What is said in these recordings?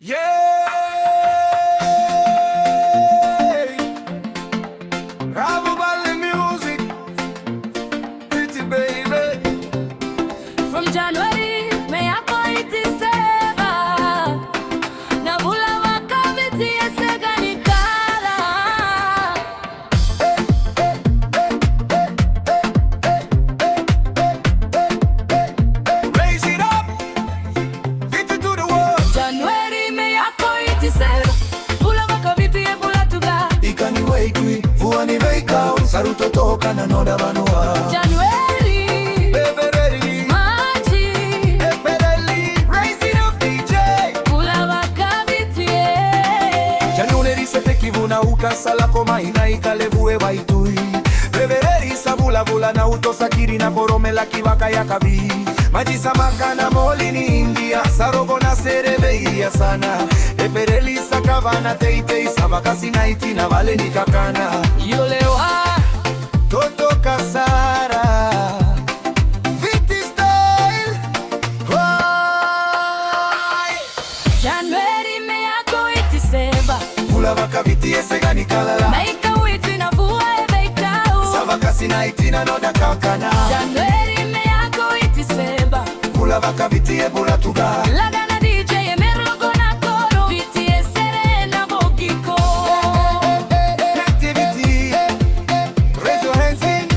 Yeah, Ravu Bale music, pretty baby. From January, me ako itiseba na bula wakabiti yeseganikala. Raise it up, fit it to the world. January, me ako itiseba bula wakabiti ye bula tuga. Ikani waitwi, vuani veikao, saruto toka na noda vanua. January, Beverly, Machi, Beverly, raise it up DJ. bula wakabiti ye. Januari sete kivuna ukasala koma ina ikalevue waitui. Beverly sabula vula na utosakiri na boromela kivaka ya kabi. Maji samaka na moli ni India, sarogo na serebeia sana. Beverly sakavana teitei sabakasi na itina vale ni kakana. Yolewa, Toto Kasara, Viti style. Why? January, me ako itiseba Vula vaka viti esegani kalala. maika witi na vua ebeikao. Sabakasi na itina noda kakana. January, me ako itiseba Vula vaka viti ebula tuga. laga na DJ emerogo na koro viti esere na bogiko. Activity, raise your hands in.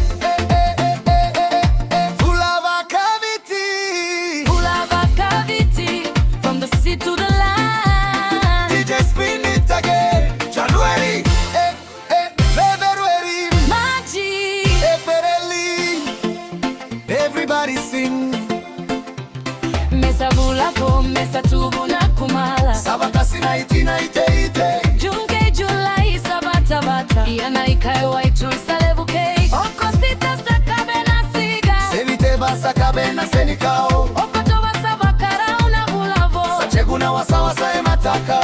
Vula vaka viti. Ulavaka viti from the sea to the land. DJ spin it again. January, February, Maji, April. Everybody sing. mesa bulako mesa tubu na kumala. Sabakasi na itina ite. Junge Julai sabatabata yana ikae waitu isalebuke. Oko sita sakabe na siga Sevite basa kabena senikao. oko toba sabakara una bulavo. Sacheguna wasawasa emataka.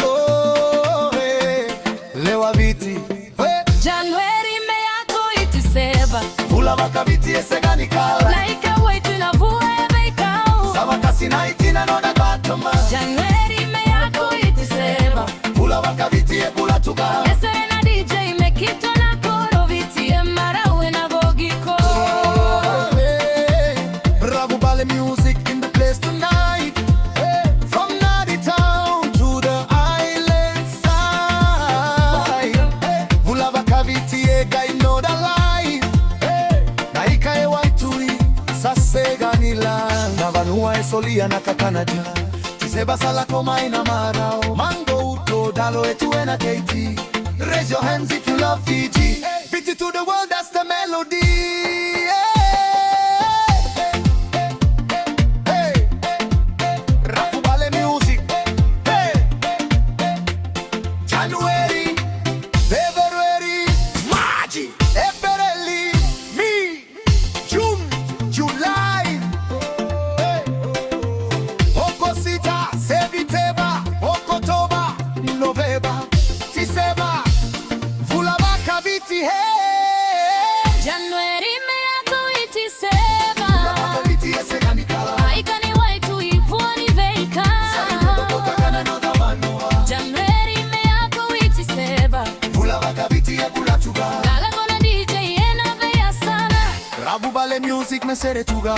Oh, hey. Lewa viti. Hey. January me yako itiseba Vula vaka viti esegani kala. laika waitu na vua ebeikao. Sabakasi na itina noda batoma. January me yako itiseba Vula vaka viti ebula tuga. esere na DJ mekito na koro viti emarawe na bogiko. Oh, hey. Ravu Bale music in the place tonight. Hey. From Nadi town to the island side. Hey. Vula vaka viti ega inoda life. Hey. Na ikae waitui sasegani la. Na vanua esolia na kakanaja. Tiseba sala koma ina marao. Mango uto dalo etue na keiti. Raise your hands if you love Fiji. Beat it to the world, that's the melody. Hey. Ravu Bale music. Hey. January, February, March, April, May, June, July. Hey. Okosita, Seviteba, Okotoba, November, December. Vula vaka viti, hey. January me yako itiseba Vaka viti esegani kala. aikani waitu ivuani veika. Kakana no da manua. January me yako itiseba Vula vaka viti ebula tuga. lalago na DJ ena veya sana. Ravu Bale music mesere tuga.